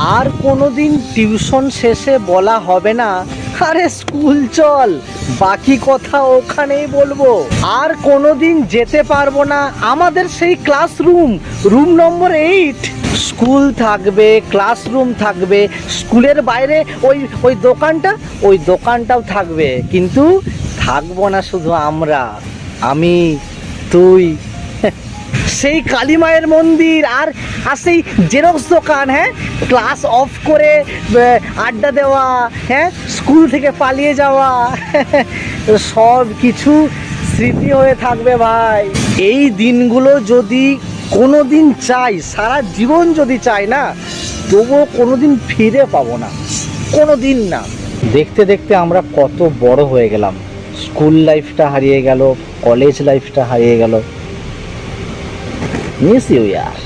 আর কোনোদিন টিউশন শেষে বলা হবে না আরে স্কুল চল, বাকি কথা ওখানেই বলবো। আর কোনোদিন যেতে পারবো না আমাদের সেই ক্লাসরুম, রুম নম্বর 8। স্কুল থাকবে, ক্লাসরুম থাকবে, স্কুলের বাইরে ওই দোকানটাও থাকবে, কিন্তু থাকবো না শুধু আমরা, আমি, তুই, সেই কালী মায়ের মন্দির আর সেই জেরক্স দোকান, হ্যাঁ, ক্লাস অফ করে আড্ডা দেওয়া, হ্যাঁ, স্কুল থেকে পালিয়ে যাওয়া, সব কিছু স্মৃতি হয়ে থাকবে ভাই। এই দিনগুলো যদি কোনো দিন চাই, সারা জীবন যদি চাই না, তবুও কোনো দিন ফিরে পাবো না, কোনো দিন না। দেখতে দেখতে আমরা কত বড় হয়ে গেলাম, স্কুল লাইফটা হারিয়ে গেল, কলেজ লাইফটা হারিয়ে গেল। Miss you year.